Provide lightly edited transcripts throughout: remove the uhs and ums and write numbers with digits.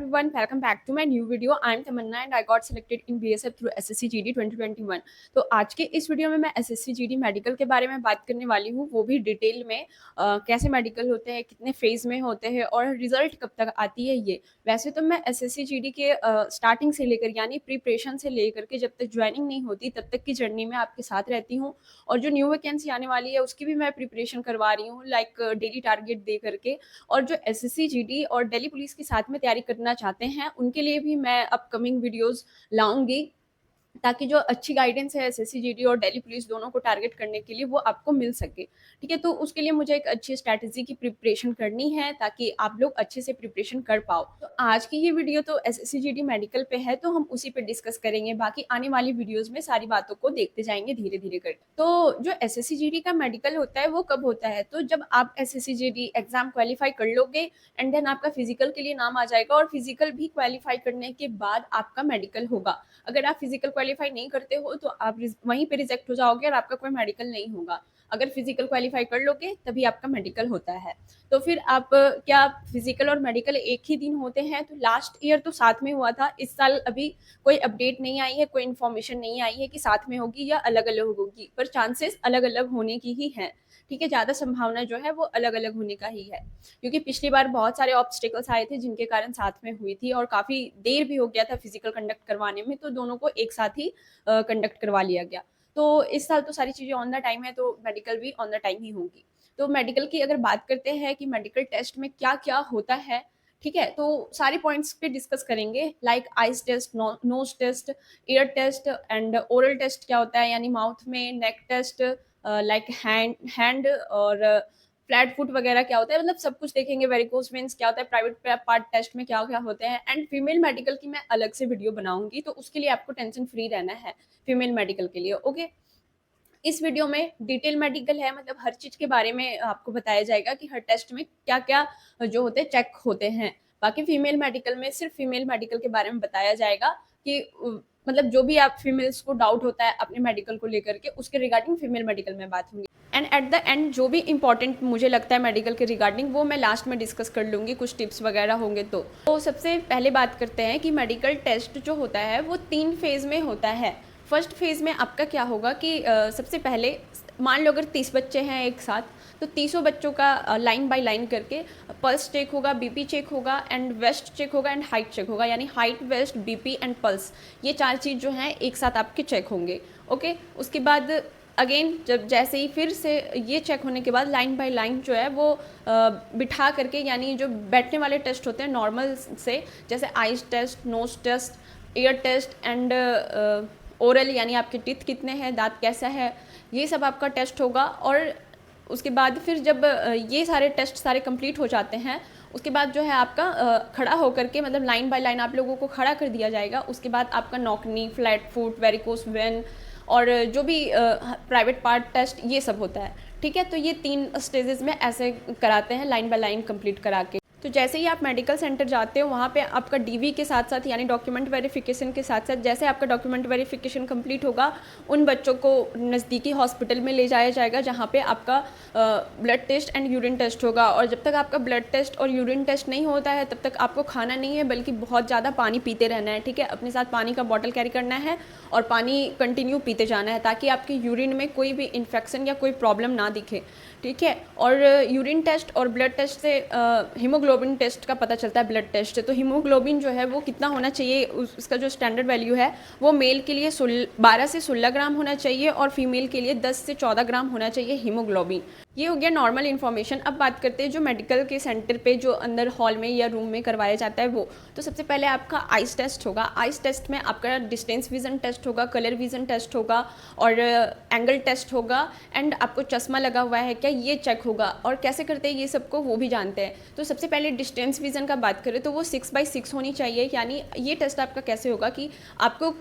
everyone, welcome back to my new video. I am Tamanna and I got selected in BSF through SSC GD 2021. तो आज के इस video में मैं SSC GD medical के बारे में बात करने वाली हूँ, वो भी डिटेल में कैसे मेडिकल होते हैं, कितने फेज में होते हैं और रिजल्ट कब तक आती है ये। वैसे तो मैं SSC GD के स्टार्टिंग से लेकर यानी प्रिपरेशन से लेकर के जब तक ज्वाइनिंग नहीं होती तब तक की जर्नी में आपके साथ रहती हूँ और जो न्यू वैकेंसी आने वाली है उसकी भी मैं प्रिपरेशन करवा रही हूँ लाइक डेली टारगेट दे करके। और जो SSC GD और दिल्ली पुलिस के साथ में तैयारी करना चाहते हैं उनके लिए भी मैं अपकमिंग वीडियोस लाऊंगी ताकि जो अच्छी गाइडेंस है SSC GD और दिल्ली पुलिस दोनों को टारगेट करने के लिए वो आपको मिल सके। ठीक है, तो उसके लिए मुझे एक अच्छी स्ट्रैटेजी की प्रिपरेशन करनी है ताकि आप लोग अच्छे से प्रिपरेशन कर पाओ। तो आज की ये वीडियो तो SSC GD मेडिकल पे है तो हम उसी पे डिस्कस करेंगे, बाकी आने वाली वीडियोज में सारी बातों को देखते जाएंगे धीरे धीरे करके। तो जो SSC GD का मेडिकल होता है वो कब होता है, तो जब आप SSC GD एग्जाम क्वालिफाई कर लोगे एंड देन आपका फिजिकल के लिए नाम आ जाएगा और फिजिकल भी क्वालिफाई करने के बाद आपका मेडिकल होगा। अगर आप फिजिकल क्वालिफाई नहीं करते हो तो आप वहीं पे रिजेक्ट हो जाओगे और आपका कोई मेडिकल नहीं होगा। अगर फिजिकल क्वालिफाई कर लोगे तभी आपका मेडिकल होता है। तो फिर आप क्या फिजिकल और मेडिकल एक ही दिन होते हैं? तो लास्ट ईयर तो साथ में हुआ था, इस साल अभी कोई अपडेट नहीं आई है, कोई इन्फॉर्मेशन नहीं आई है कि साथ में होगी या अलग अलग होगी, पर चांसेस अलग अलग होने की ही है। ठीक है, ज़्यादा संभावना जो है वो अलग अलग होने का ही है क्योंकि पिछली बार बहुत सारे ऑब्स्टिकल्स आए थे जिनके कारण साथ में हुई थी और काफ़ी देर भी हो गया था फिजिकल कंडक्ट करवाने में, तो दोनों को एक साथ ही कंडक्ट करवा लिया गया। तो इस साल तो सारी चीज़ें ऑन द टाइम है तो मेडिकल भी ऑन द टाइम ही होगी। तो मेडिकल की अगर बात करते हैं कि मेडिकल टेस्ट में क्या क्या होता है, ठीक है, तो सारे पॉइंट्स पे डिस्कस करेंगे like eyes test, nose test, ear test and oral test क्या होता है यानी माउथ में, नेक टेस्ट लाइक हैंड और फ्लैट फुट वगैरह क्या होता है, मतलब सब कुछ देखेंगे। वेरिकोस वेन्स क्या होता है, प्राइवेट पार्ट टेस्ट में क्या क्या होते हैं एंड फीमेल मेडिकल की मैं अलग से वीडियो बनाऊंगी, तो उसके लिए आपको टेंशन फ्री रहना है फीमेल मेडिकल के लिए। ओके, इस वीडियो में डिटेल मेडिकल है, मतलब हर चीज के बारे में आपको बताया जाएगा कि हर टेस्ट में क्या क्या जो होते हैं चेक होते हैं। बाकी फीमेल मेडिकल में सिर्फ फीमेल मेडिकल के बारे में बताया जाएगा कि मतलब जो भी आप फीमेल्स को डाउट होता है अपने मेडिकल को लेकर के उसके रिगार्डिंग फीमेल मेडिकल में बात होंगी एंड एट द एंड जो भी इंपॉर्टेंट मुझे लगता है मेडिकल के रिगार्डिंग वो मैं लास्ट में डिस्कस कर लूँगी, कुछ टिप्स वगैरह होंगे। तो सबसे पहले बात करते हैं कि मेडिकल टेस्ट जो होता है वो 3 फेज़ में होता है। फर्स्ट फेज़ में आपका क्या होगा कि सबसे पहले मान लो अगर 30 बच्चे हैं एक साथ, तो 30 बच्चों का लाइन बाय लाइन करके पल्स चेक होगा, बीपी चेक होगा एंड वेस्ट चेक होगा एंड हाइट चेक होगा, यानी height, waist, BP and pulse, ये 4 चीज़ जो हैं एक साथ आपके चेक होंगे। ओके, उसके बाद अगेन जब जैसे ही फिर से ये चेक होने के बाद लाइन बाय लाइन जो है वो बिठा करके, यानी जो बैठने वाले टेस्ट होते हैं नॉर्मल से, जैसे eyes test, nose test, ear test and oral यानी आपके टीथ कितने हैं, दांत कैसा है, ये सब आपका टेस्ट होगा। और उसके बाद फिर जब ये सारे टेस्ट सारे कंप्लीट हो जाते हैं उसके बाद जो है आपका खड़ा होकर के, मतलब लाइन बाय लाइन आप लोगों को खड़ा कर दिया जाएगा। उसके बाद आपका knock knee, flat foot, varicose when और जो भी प्राइवेट पार्ट टेस्ट ये सब होता है। ठीक है, तो ये 3 स्टेजेस में ऐसे कराते हैं लाइन बाय लाइन कंप्लीट करा के। तो जैसे ही आप मेडिकल सेंटर जाते हो वहाँ पे आपका डीवी के साथ साथ यानी डॉक्यूमेंट वेरिफिकेशन के साथ साथ, जैसे आपका डॉक्यूमेंट वेरिफिकेशन कंप्लीट होगा उन बच्चों को नज़दीकी हॉस्पिटल में ले जाया जाएगा जहाँ पे आपका blood test and urine test होगा। और जब तक आपका ब्लड टेस्ट और यूरिन टेस्ट नहीं होता है तब तक आपको खाना नहीं है बल्कि बहुत ज़्यादा पानी पीते रहना है। ठीक है, अपने साथ पानी का बॉटल कैरी करना है और पानी कंटिन्यू पीते जाना है ताकि आपके यूरिन में कोई भी इन्फेक्शन या कोई प्रॉब्लम ना दिखे। ठीक है, और यूरिन टेस्ट और ब्लड टेस्ट से हीमोग्लोबिन टेस्ट का पता चलता है, ब्लड टेस्ट से। तो हीमोग्लोबिन जो है वो कितना होना चाहिए, उसका जो स्टैंडर्ड वैल्यू है वो मेल के लिए 12 से 16 ग्राम होना चाहिए और फीमेल के लिए 10 से 14 ग्राम होना चाहिए हीमोग्लोबिन। ये हो गया नॉर्मल इन्फॉर्मेशन। अब बात करते हैं जो मेडिकल के सेंटर पे जो अंदर हॉल में या रूम में करवाया जाता है वो। तो सबसे पहले आपका आइज टेस्ट होगा। आइज टेस्ट में आपका डिस्टेंस विजन टेस्ट होगा, कलर विजन टेस्ट होगा और एंगल टेस्ट होगा एंड आपको चश्मा लगा हुआ है क्या ये चेक होगा। और कैसे करते हैं ये सबको वो भी जानते हैं। तो सबसे पहले डिस्टेंस विजन का बात करें तो वो 6x6 होनी चाहिए, यानी ये टेस्ट आपका कैसे होगा कि आपको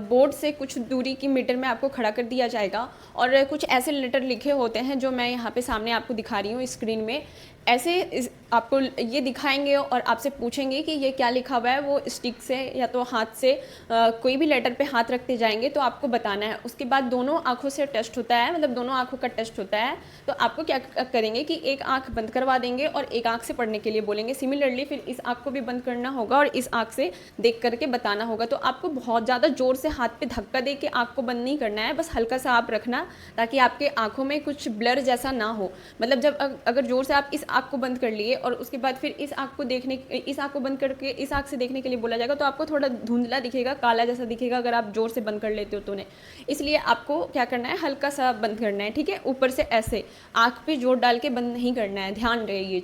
बोर्ड से कुछ दूरी की मीटर में आपको खड़ा कर दिया जाएगा और कुछ ऐसे लेटर लिखे होते हैं जो मैं यहाँ पे सामने आपको दिखा रही हूँ स्क्रीन में। ऐसे आपको ये दिखाएंगे और आपसे पूछेंगे कि ये क्या लिखा हुआ है, वो स्टिक से या तो हाथ से कोई भी लेटर पे हाथ रखते जाएंगे तो आपको बताना है। उसके बाद दोनों आँखों से टेस्ट होता है, मतलब दोनों आँखों का टेस्ट होता है। तो आपको क्या करेंगे कि एक आँख बंद करवा देंगे और एक आँख से पढ़ने के लिए बोलेंगे। सिमिलरली फिर इस आँख को भी बंद करना होगा और इस आँख से देख करके बताना होगा। तो आपको बहुत ज़्यादा ज़ोर से हाथ पे धक्का दे के आँख को बंद नहीं करना है, बस हल्का सा आप रखना ताकि आपके आँखों में कुछ ब्लर जैसा ना हो। मतलब जब अगर ज़ोर से आप इस आँख को बंद कर लिए और उसके बाद फिर इस आँख को बंद करके इस आँख से देखने के लिए बोला जाएगा तो आपको थोड़ा धुंधला दिखेगा, काला जैसा दिखेगा अगर आप ज़ोर से बंद कर लेते हो तो नहीं। इसलिए आपको क्या करना है, हल्का सा बंद करना है, ठीक है। ऊपर से ऐसे आँख पे जोर डाल के बंद नहीं करना है, ध्यान रहे ये।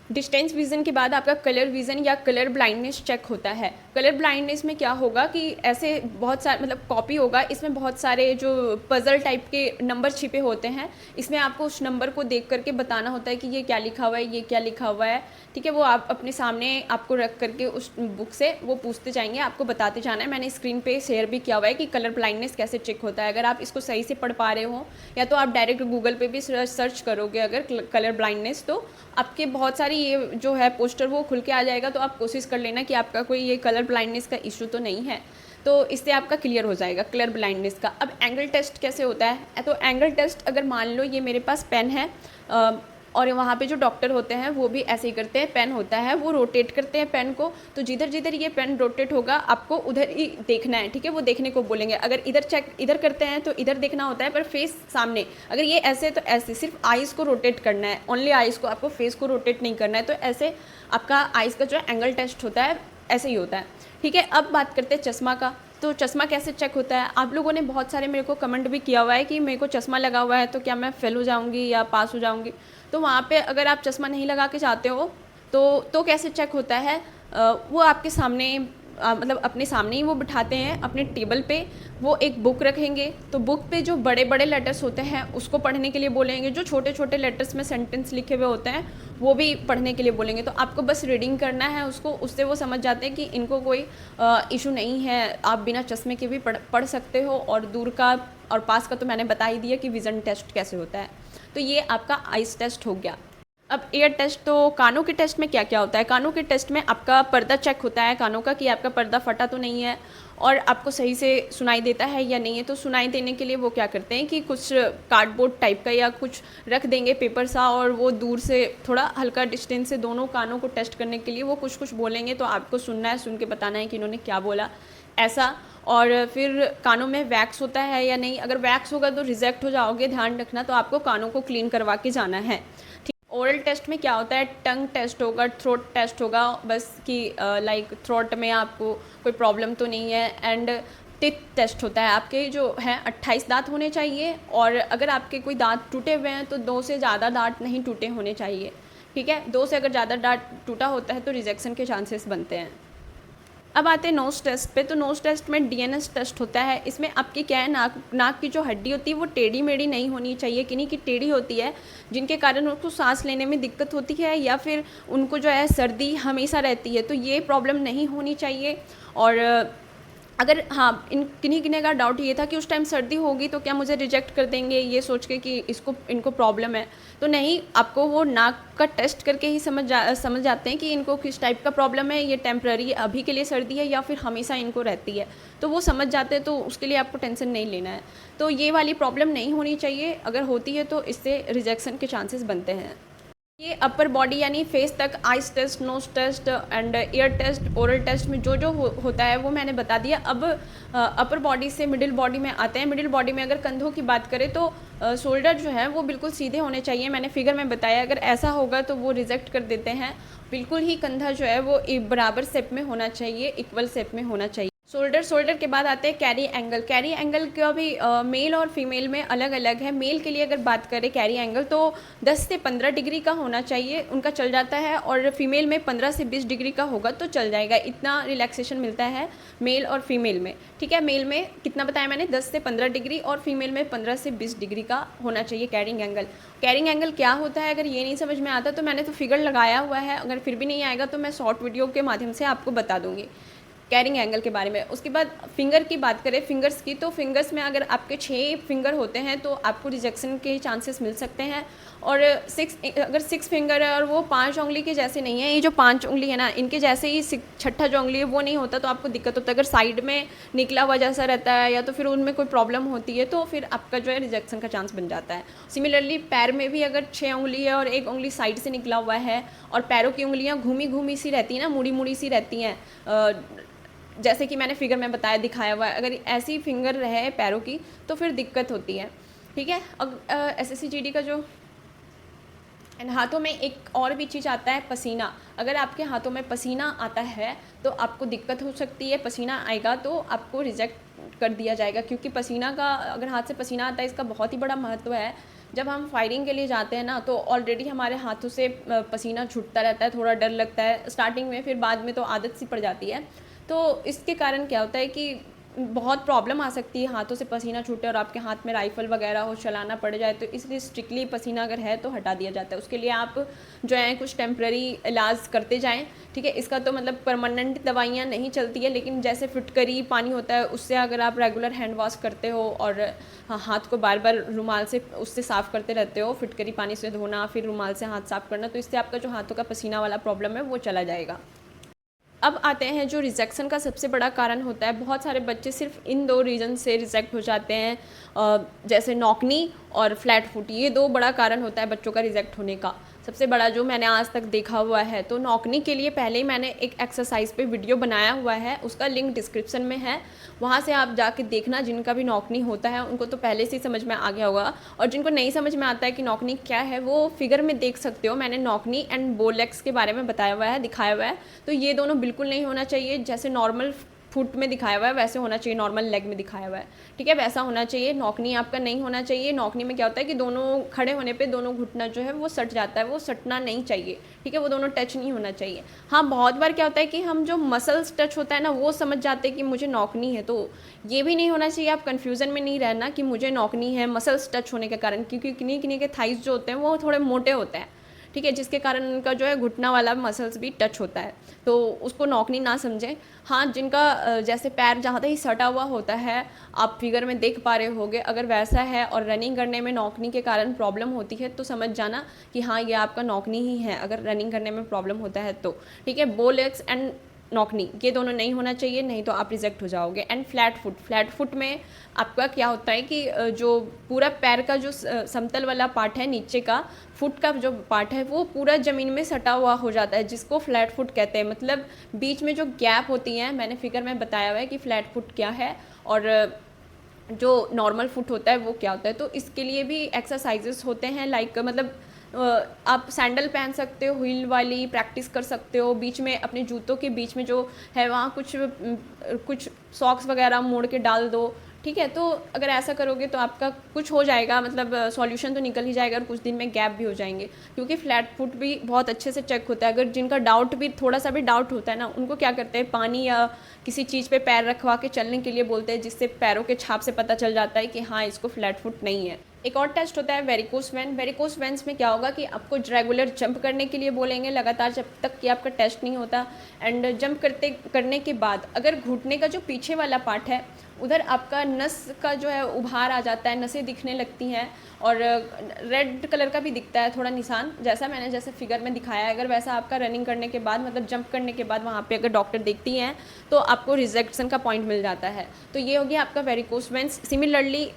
डिस्टेंस विज़न के बाद आपका कलर विज़न या कलर ब्लाइंडनेस चेक होता है। कलर ब्लाइंडनेस में क्या होगा कि ऐसे बहुत सारे मतलब कॉपी होगा, इसमें बहुत सारे जो पज़ल टाइप के नंबर छिपे होते हैं, इसमें आपको उस नंबर को देख करके बताना होता है कि ये क्या लिखा हुआ है, ये क्या लिखा हुआ है, ठीक है। वो आप अपने सामने आपको रख करके उस बुक से वो पूछते जाएंगे, आपको बताते जाना है। मैंने स्क्रीन पे शेयर भी किया हुआ है कि कलर ब्लाइंडनेस कैसे चेक होता है। अगर आप इसको सही से पढ़ पा रहे हो या तो आप डायरेक्ट गूगल पे भी सर्च करोगे अगर कलर ब्लाइंडनेस, तो आपके बहुत सारी ये जो है पोस्टर वो खुल के आ जाएगा। तो आप कोशिश कर लेना कि आपका कोई ये कलर ब्लाइंडनेस का इशू तो नहीं है, तो इससे आपका क्लियर हो जाएगा कलर ब्लाइंडनेस का। अब एंगल टेस्ट कैसे होता है, तो एंगल टेस्ट अगर मान लो ये मेरे पास पेन है और वहाँ पे जो डॉक्टर होते हैं वो भी ऐसे ही करते हैं, पेन होता है वो रोटेट करते हैं पेन को, तो जिधर जिधर ये पेन रोटेट होगा आपको उधर ही देखना है, ठीक है। वो देखने को बोलेंगे। अगर इधर करते हैं तो इधर देखना होता है पर फेस सामने, अगर ये ऐसे तो ऐसे, सिर्फ आइज़ को रोटेट करना है, ओनली आइज़ को, आपको फेस को रोटेट नहीं करना है। तो ऐसे आपका आइज़ का जो एंगल टेस्ट होता है ऐसे ही होता है, ठीक है। अब बात करते हैं चश्मा का। तो चश्मा कैसे चेक होता है, आप लोगों ने बहुत सारे मेरे को कमेंट भी किया हुआ है कि मेरे को चश्मा लगा हुआ है तो क्या मैं फेल हो जाऊंगी या पास हो जाऊंगी। तो वहाँ पे अगर आप चश्मा नहीं लगा के जाते हो तो कैसे चेक होता है, वो आपके सामने मतलब अपने सामने ही वो बिठाते हैं अपने टेबल पे। वो एक बुक रखेंगे, तो बुक पे जो बड़े बड़े लेटर्स होते हैं उसको पढ़ने के लिए बोलेंगे, जो छोटे छोटे लेटर्स में सेंटेंस लिखे हुए होते हैं वो भी पढ़ने के लिए बोलेंगे। तो आपको बस रीडिंग करना है उसको, उससे वो समझ जाते हैं कि इनको कोई इशू नहीं है, आप बिना चश्मे के भी पढ़ सकते हो। और दूर का और पास का तो मैंने बता ही दिया कि विज़न टेस्ट कैसे होता है। तो ये आपका आइज़ टेस्ट हो गया। अब ईयर टेस्ट, तो कानों के टेस्ट में क्या क्या होता है। कानों के टेस्ट में आपका पर्दा चेक होता है कानों का, कि आपका पर्दा फटा तो नहीं है और आपको सही से सुनाई देता है या नहीं है। तो सुनाई देने के लिए वो क्या करते हैं कि कुछ कार्डबोर्ड टाइप का या कुछ रख देंगे पेपर सा, और वो दूर से थोड़ा हल्का डिस्टेंस से दोनों कानों को टेस्ट करने के लिए वो कुछ कुछ बोलेंगे, तो आपको सुनना है, सुन के बताना है कि इन्होंने क्या बोला ऐसा। और फिर कानों में वैक्स होता है या नहीं, अगर वैक्स होगा तो रिजेक्ट हो जाओगे, ध्यान रखना। तो आपको कानों को क्लीन करवा के जाना है। ओरल टेस्ट में क्या होता है, टंग टेस्ट होगा, थ्रोट टेस्ट होगा, बस कि लाइक थ्रोट में आपको कोई प्रॉब्लम तो नहीं है। एंड टिथ टेस्ट होता है, आपके जो है 28 दांत होने चाहिए, और अगर आपके कोई दांत टूटे हुए हैं तो 2 से ज़्यादा दांत नहीं टूटे होने चाहिए, ठीक है। 2 से अगर ज़्यादा दांत टूटा होता है तो रिजेक्शन के चांसेस बनते हैं। अब आते हैं नोज़ टेस्ट पे। तो नोज़ टेस्ट में डीएनएस टेस्ट होता है। इसमें आपकी क्या है, नाक की जो हड्डी होती है वो टेढ़ी मेढ़ी नहीं होनी चाहिए, किन्हीं की टेढ़ी होती है जिनके कारण उनको सांस लेने में दिक्कत होती है या फिर उनको जो है सर्दी हमेशा रहती है, तो ये प्रॉब्लम नहीं होनी चाहिए। और अगर हाँ किन्हीं का डाउट ये था कि उस टाइम सर्दी होगी तो क्या मुझे रिजेक्ट कर देंगे ये सोच के कि इनको प्रॉब्लम है, तो नहीं, आपको वो नाक का टेस्ट करके ही समझ जाते हैं कि इनको किस टाइप का प्रॉब्लम है, ये टेम्प्ररी अभी के लिए सर्दी है या फिर हमेशा इनको रहती है, तो वो समझ जाते हैं। तो उसके लिए आपको टेंशन नहीं लेना है। तो ये वाली प्रॉब्लम नहीं होनी चाहिए, अगर होती है तो इससे रिजेक्शन के चांसेस बनते हैं। ये अपर बॉडी यानी फेस तक eyes test, nose test and ear test, oral test में जो होता है वो मैंने बता दिया। अब अपर बॉडी से मिडिल बॉडी में आते हैं। मिडिल बॉडी में अगर कंधों की बात करें तो शोल्डर जो है वो बिल्कुल सीधे होने चाहिए, मैंने फिगर में बताया। अगर ऐसा होगा तो वो रिजेक्ट कर देते हैं। बिल्कुल ही कंधा जो है वो बराबर शेप में होना चाहिए, इक्वल शेप में होना चाहिए। शोल्डर के बाद आते हैं कैरी एंगल। कैरी एंगल का भी मेल और फीमेल में अलग अलग है। मेल के लिए अगर बात करें कैरी एंगल तो 10 से 15 डिग्री का होना चाहिए, उनका चल जाता है, और फीमेल में 15 से 20 डिग्री का होगा तो चल जाएगा। इतना रिलैक्सेशन मिलता है मेल और फीमेल में, ठीक है। मेल में कितना बताया मैंने, 10 से 15 डिग्री, और फीमेल में 15 से 20 डिग्री का होना चाहिए कैरिंग एंगल। कैरिंग एंगल क्या होता है, अगर ये नहीं समझ में आता तो मैंने तो फिगर लगाया हुआ है, अगर फिर भी नहीं आएगा तो मैं शॉर्ट वीडियो के माध्यम से आपको बता दूंगी कैरिंग एंगल के बारे में। उसके बाद फिंगर की बात करें, फिंगर्स की, तो फिंगर्स में अगर आपके 6 फिंगर होते हैं तो आपको रिजेक्शन के चांसेस मिल सकते हैं। और अगर 6 फिंगर है और वो 5 उंगली के जैसे नहीं है, ये जो 5 उंगली है ना, इनके जैसे ही छठा जो उंगली है वो नहीं होता, तो आपको दिक्कत होता है। अगर साइड में निकला हुआ जैसा रहता है या तो फिर उनमें कोई प्रॉब्लम होती है, तो फिर आपका जो है रिजेक्शन का चांस बन जाता है। सिमिलरली पैर में भी अगर 6 उंगली है और 1 उंगली साइड से निकला हुआ है और पैरों की उंगलियाँ घूमी घूमी सी रहती हैं ना, मुड़ी मुड़ी सी रहती हैं, जैसे कि मैंने फिगर में बताया दिखाया हुआ है, अगर ऐसी फिंगर रहे पैरों की तो फिर दिक्कत होती है। ठीक है। अब SSCGD का जो एंड हाथों में एक और भी चीज़ आता है, पसीना। अगर आपके हाथों में पसीना आता है तो आपको दिक्कत हो सकती है। पसीना आएगा तो आपको रिजेक्ट कर दिया जाएगा, क्योंकि पसीना का, अगर हाथ से पसीना आता है, इसका बहुत ही बड़ा महत्व है। जब हम फायरिंग के लिए जाते हैं ना, तो ऑलरेडी हमारे हाथों से पसीना छूटता रहता है, थोड़ा डर लगता है स्टार्टिंग में, फिर बाद में तो आदत सी पड़ जाती है। तो इसके कारण क्या होता है कि बहुत प्रॉब्लम आ सकती है, हाथों से पसीना छूटे और आपके हाथ में राइफ़ल वगैरह हो, चलाना पड़ जाए, तो इसलिए स्ट्रिक्टली पसीना अगर है तो हटा दिया जाता है। उसके लिए आप जो है कुछ टेम्प्रेरी इलाज करते जाएं। ठीक है। इसका तो मतलब परमानेंट दवाइयाँ नहीं चलती है, लेकिन जैसे फिटकरी पानी होता है, उससे अगर आप रेगुलर हैंड वॉश करते हो और हाथ को बार बार रुमाल से उससे साफ़ करते रहते हो, फिटकरी पानी से धोना, फिर रुमाल से हाथ साफ़ करना, तो इससे आपका जो हाथों का पसीना वाला प्रॉब्लम है वो चला जाएगा। अब आते हैं जो रिजेक्शन का सबसे बड़ा कारण होता है। बहुत सारे बच्चे सिर्फ इन 2 रीज़न से रिजेक्ट हो जाते हैं, जैसे नॉकनी और फ्लैट फुट, ये 2 बड़ा कारण होता है बच्चों का रिजेक्ट होने का, सबसे बड़ा जो मैंने आज तक देखा हुआ है। तो नॉकनी के लिए पहले ही मैंने एक एक्सरसाइज पे वीडियो बनाया हुआ है, उसका लिंक डिस्क्रिप्शन में है, वहाँ से आप जाके देखना। जिनका भी नॉकनी होता है उनको तो पहले से ही समझ में आ गया होगा, और जिनको नहीं समझ में आता है कि नॉकनी क्या है, वो फिगर में देख सकते हो। मैंने नॉकनी एंड बोलेक्स के बारे में बताया हुआ है, दिखाया हुआ है। तो ये दोनों बिल्कुल नहीं होना चाहिए, जैसे नॉर्मल फुट में दिखाया हुआ है वैसे होना चाहिए, नॉर्मल लेग में दिखाया हुआ है। ठीक है, वैसा होना चाहिए। नॉकनी आपका नहीं होना चाहिए। नॉकनी में क्या होता है कि दोनों खड़े होने पे दोनों घुटना जो है वो सट जाता है, वो सटना नहीं चाहिए। ठीक है, वो दोनों टच नहीं होना चाहिए। हाँ, बहुत बार क्या होता है कि हम जो मसल्स टच होता है ना, वो समझ जाते हैं कि मुझे नॉकनी है, तो ये भी नहीं होना चाहिए। आप कन्फ्यूज़न में नहीं रहना कि मुझे नॉकनी है मसल्स टच होने के कारण, क्योंकि किन्हीं किन्हीं के थाइस जो होते हैं वो थोड़े मोटे होते हैं। ठीक है, जिसके कारण उनका जो है घुटना वाला मसल्स भी टच होता है, तो उसको नॉकनी ना समझें। हाँ, जिनका जैसे पैर जहाँ तक ही सटा हुआ होता है, आप फिगर में देख पा रहे होगे, अगर वैसा है और रनिंग करने में नॉकनी के कारण प्रॉब्लम होती है, तो समझ जाना कि हाँ, ये आपका नॉकनी ही है, अगर रनिंग करने में प्रॉब्लम होता है तो। ठीक है, बो लेग्स एंड नॉकनी ये दोनों नहीं होना चाहिए, नहीं तो आप रिजेक्ट हो जाओगे। एंड फ्लैट फुट में आपका क्या होता है कि जो पूरा पैर का जो समतल वाला पार्ट है, नीचे का फुट का जो पार्ट है, वो पूरा ज़मीन में सटा हुआ हो जाता है, जिसको फ्लैट फुट कहते हैं। मतलब बीच में जो गैप होती हैं, मैंने फिगर में बताया हुआ है कि फ्लैट फुट क्या है और जो नॉर्मल फुट होता है वो क्या होता है। तो इसके लिए भी एक्सरसाइजेस होते हैं, लाइक मतलब आप सैंडल पहन सकते हो, हील वाली प्रैक्टिस कर सकते हो, बीच में अपने जूतों के बीच में जो है वहाँ कुछ सॉक्स वगैरह मोड़ के डाल दो। ठीक है, तो अगर ऐसा करोगे तो आपका कुछ हो जाएगा, मतलब सॉल्यूशन तो निकल ही जाएगा और कुछ दिन में गैप भी हो जाएंगे, क्योंकि फ्लैट फुट भी बहुत अच्छे से चेक होता है। अगर जिनका डाउट भी थोड़ा सा भी डाउट होता है ना, उनको क्या करते हैं, पानी या किसी चीज़ पे पैर रखवा के चलने के लिए बोलते हैं, जिससे पैरों के छाप से पता चल जाता है कि हाँ, इसको फ्लैट फुट नहीं है। एक और टेस्ट होता है वेरिकोस वेन। वेरिकोस वेन्स में क्या होगा कि आपको रेगुलर जंप करने के लिए बोलेंगे लगातार, जब तक कि आपका टेस्ट नहीं होता। एंड जंप करने के बाद अगर घुटने का जो पीछे वाला पार्ट है, उधर आपका नस का जो है उभार आ जाता है, नसें दिखने लगती हैं और रेड कलर का भी दिखता है थोड़ा निशान, जैसे फिगर में दिखाया है। अगर वैसा आपका रनिंग करने के बाद, मतलब जंप करने के बाद वहाँ पे अगर डॉक्टर देखती हैं, तो आपको रिजेक्शन का पॉइंट मिल जाता है। तो ये हो गया आपका वेरिकोस वेन्स। सिमिलरली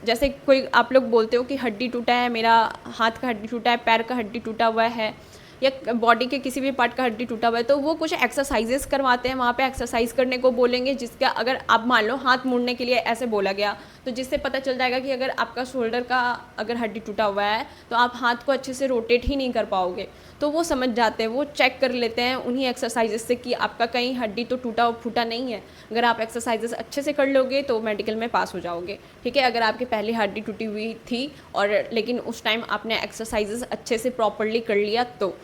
जैसे कोई आप लोग बोलते हो कि हड्डी टूटा है, मेरा हाथ का हड्डी टूटा है, पैर का हड्डी टूटा हुआ है, या बॉडी के किसी भी पार्ट का हड्डी टूटा हुआ है, तो वो कुछ एक्सरसाइजेस करवाते हैं, वहाँ पे एक्सरसाइज करने को बोलेंगे, जिसका अगर आप मान लो हाथ मुड़ने के लिए ऐसे बोला गया, तो जिससे पता चल जाएगा कि अगर आपका शोल्डर का अगर हड्डी टूटा हुआ है, तो आप हाथ को अच्छे से रोटेट ही नहीं कर पाओगे। तो वो समझ जाते हैं, वो चेक कर लेते हैं उन्हीं एक्सरसाइजेस से कि आपका कहीं हड्डी तो टूटा फूटा नहीं है। अगर आप एक्सरसाइजेस अच्छे से कर लोगे तो मेडिकल में पास हो जाओगे। ठीक है, अगर आपके पहले हड्डी टूटी हुई थी और लेकिन उस टाइम आपने एक्सरसाइजेस अच्छे से प्रॉपरली कर लिया। तो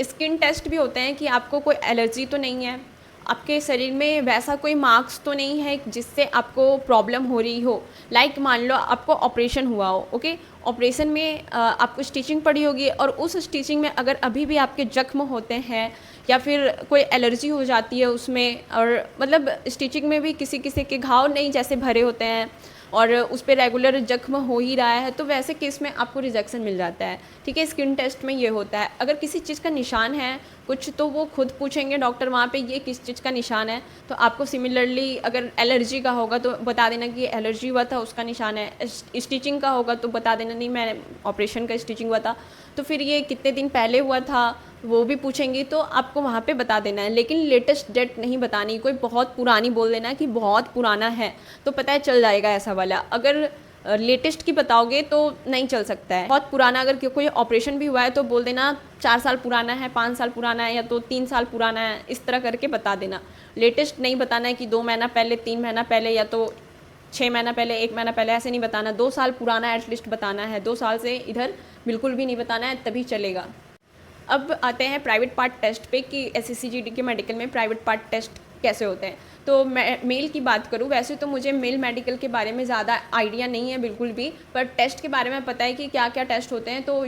स्किन टेस्ट भी होते हैं कि आपको कोई एलर्जी तो नहीं है, आपके शरीर में वैसा कोई मार्क्स तो नहीं है जिससे आपको प्रॉब्लम हो रही हो। लाइक मान लो आपको ऑपरेशन हुआ हो, ओके, ऑपरेशन में आपको स्टिचिंग पड़ी होगी और उस स्टिचिंग में अगर अभी भी आपके जख्म होते हैं या फिर कोई एलर्जी हो जाती है उसमें, और मतलब स्टिचिंग में भी किसी किसी के घाव नहीं जैसे भरे होते हैं, और उस पे रेगुलर जख्म हो ही रहा है, तो वैसे केस में आपको रिजेक्शन मिल जाता है। ठीक है, स्किन टेस्ट में ये होता है। अगर किसी चीज़ का निशान है कुछ, तो वो खुद पूछेंगे डॉक्टर वहाँ पे ये किस चीज़ का निशान है, तो आपको सिमिलरली अगर एलर्जी का होगा तो बता देना कि एलर्जी हुआ था, उसका निशान है। स्टिचिंग का होगा तो बता देना नहीं मैं ऑपरेशन का स्टिचिंग हुआ था, तो फिर ये कितने दिन पहले हुआ था वो भी पूछेंगी, तो आपको वहाँ पे बता देना है। लेकिन लेटेस्ट डेट नहीं बतानी, कोई बहुत पुरानी बोल देना कि बहुत पुराना है तो पता है चल जाएगा ऐसा वाला। अगर लेटेस्ट की बताओगे तो नहीं चल सकता है। बहुत पुराना अगर कोई ऑपरेशन भी हुआ है तो बोल देना 4 साल पुराना है, 5 साल पुराना है, या तो 3 साल पुराना है, इस तरह करके बता देना। लेटेस्ट नहीं बताना है कि 2 महीना पहले, 3 महीना पहले, या तो 6 महीना पहले, 1 महीना पहले, ऐसे नहीं बताना। 2 साल पुराना एटलीस्ट बताना है, 2 साल से इधर बिल्कुल भी नहीं बताना है, तभी चलेगा। अब आते हैं प्राइवेट पार्ट टेस्ट पे कि SSC-GD के मेडिकल में प्राइवेट पार्ट टेस्ट कैसे होते हैं। तो मैं मेल की बात करूँ, वैसे तो मुझे मेल मेडिकल के बारे में ज़्यादा आइडिया नहीं है बिल्कुल भी, पर टेस्ट के बारे में पता है कि क्या क्या टेस्ट होते हैं। तो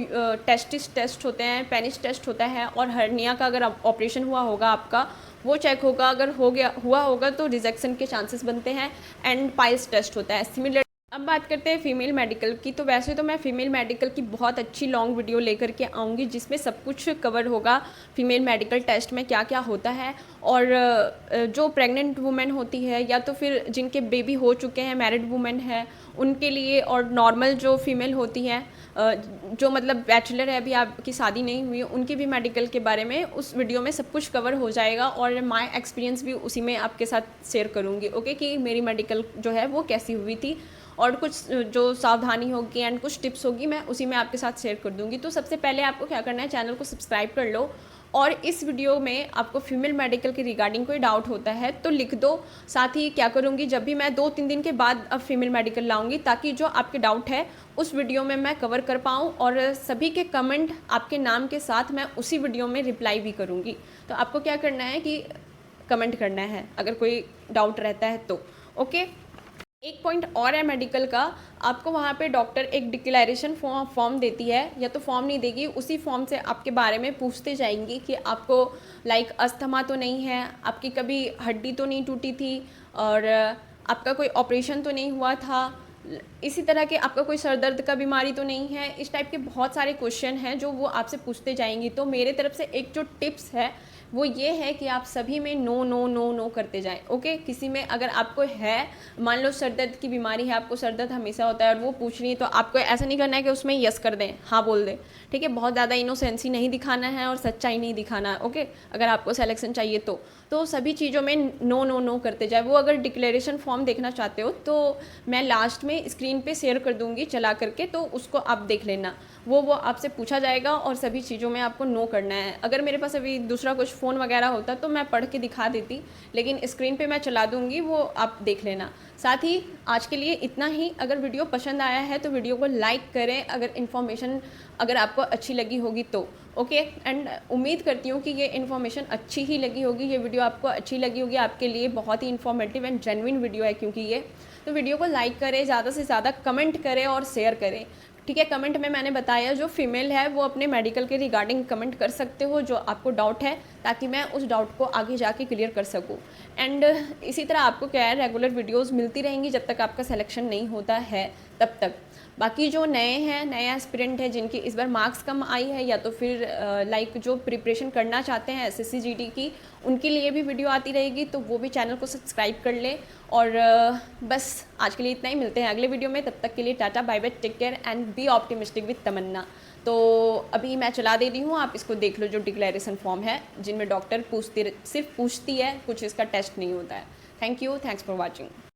टेस्टिस टेस्ट होते हैं, पेनिस टेस्ट होता है, और हर्निया का अगर ऑपरेशन हुआ होगा आपका वो चेक होगा। अगर हुआ होगा तो रिजेक्शन के चांसेस बनते हैं। एंड पाइल्स टेस्ट होता है सिमिलर। अब बात करते हैं फीमेल मेडिकल की। तो वैसे तो मैं फ़ीमेल मेडिकल की बहुत अच्छी लॉन्ग वीडियो लेकर के आऊँगी जिसमें सब कुछ कवर होगा, फीमेल मेडिकल टेस्ट में क्या क्या होता है। और जो प्रेग्नेंट वुमेन होती है या तो फिर जिनके बेबी हो चुके हैं, मैरिड वुमेन है, उनके लिए, और नॉर्मल जो फीमेल होती हैं जो मतलब बैचलर है, अभी आपकी शादी नहीं हुई, उनकी भी मेडिकल के बारे में उस वीडियो में सब कुछ कवर हो जाएगा। और माय एक्सपीरियंस भी उसी में आपके साथ शेयर करूँगी, ओके, कि मेरी मेडिकल जो है वो कैसी हुई थी, और कुछ जो सावधानी होगी एंड कुछ टिप्स होगी मैं उसी में आपके साथ शेयर कर दूंगी। तो सबसे पहले आपको क्या करना है, चैनल को सब्सक्राइब कर लो, और इस वीडियो में आपको फीमेल मेडिकल के रिगार्डिंग कोई डाउट होता है तो लिख दो। साथ ही क्या करूँगी, जब भी मैं 2-3 दिन के बाद अब फीमेल मेडिकल लाऊंगी, ताकि जो आपके डाउट है उस वीडियो में मैं कवर कर पाऊँ, और सभी के कमेंट आपके नाम के साथ मैं उसी वीडियो में रिप्लाई भी करूँगी। तो आपको क्या करना है कि कमेंट करना है अगर कोई डाउट रहता है तो, ओके। एक पॉइंट और है मेडिकल का, आपको वहाँ पे डॉक्टर एक डिक्लेरेशन फॉर्म देती है, या तो फॉर्म नहीं देगी, उसी फॉर्म से आपके बारे में पूछते जाएंगी कि आपको लाइक अस्थमा तो नहीं है, आपकी कभी हड्डी तो नहीं टूटी थी, और आपका कोई ऑपरेशन तो नहीं हुआ था, इसी तरह के आपका कोई सर दर्द का बीमारी तो नहीं है। इस टाइप के बहुत सारे क्वेश्चन हैं जो वो आपसे पूछते जाएंगी। तो मेरे तरफ से एक जो टिप्स है वो ये है कि आप सभी में नो नो नो नो करते जाएं, ओके। किसी में अगर आपको है, मान लो सर दर्द की बीमारी है, आपको सर दर्द हमेशा होता है और वो पूछ रही है, तो आपको ऐसा नहीं करना है कि उसमें यस कर दें, हाँ बोल दें, ठीक है। बहुत ज़्यादा इनोसेंसी नहीं दिखाना है और सच्चाई नहीं दिखाना है, ओके। अगर आपको सिलेक्शन चाहिए तो सभी चीज़ों में नो नो नो करते जाए। वो अगर डिक्लेरेशन फॉर्म देखना चाहते हो तो मैं लास्ट में स्क्रीन पे शेयर कर दूंगी चला करके, तो उसको आप देख लेना। वो आपसे पूछा जाएगा और सभी चीज़ों में आपको नो करना है। अगर मेरे पास अभी दूसरा कुछ फ़ोन वगैरह होता तो मैं पढ़ के दिखा देती, लेकिन स्क्रीन पे मैं चला दूंगी, वो आप देख लेना। साथ ही आज के लिए इतना ही। अगर वीडियो पसंद आया है तो वीडियो को लाइक करें, अगर इन्फॉर्मेशन अगर आपको अच्छी लगी होगी तो, ओके। एंड उम्मीद करती हूँ कि ये इन्फॉर्मेशन अच्छी ही लगी होगी, ये वीडियो आपको अच्छी लगी होगी, आपके लिए बहुत ही इन्फॉर्मेटिव एंड जेन्युइन वीडियो है क्योंकि ये। तो वीडियो को लाइक करें, ज़्यादा से ज़्यादा कमेंट करें और शेयर करें, ठीक है। कमेंट में मैंने बताया जो फीमेल है वो अपने मेडिकल के रिगार्डिंग कमेंट कर सकते हो जो आपको डाउट है, ताकि मैं उस डाउट को आगे जाके क्लियर कर सकूं। एंड इसी तरह आपको क्या है, रेगुलर वीडियोस मिलती रहेंगी जब तक आपका सिलेक्शन नहीं होता है तब तक। बाकी जो नए हैं, नए एस्पिरेंट हैं जिनकी इस बार मार्क्स कम आई है, या तो फिर लाइक जो प्रिपरेशन करना चाहते हैं SSC-GD की, उनके लिए भी वीडियो आती रहेगी, तो वो भी चैनल को सब्सक्राइब कर लें। और बस आज के लिए इतना ही। मिलते हैं अगले वीडियो में, तब तक के लिए tata, bye bye, take care and be optimistic with Tamanna. तो अभी मैं चला दे रही हूँ, आप इसको देख लो, जो डिक्लेरेशन फॉर्म है जिनमें डॉक्टर सिर्फ पूछती है, कुछ इसका टेस्ट नहीं होता है। Thank you, thanks for watching.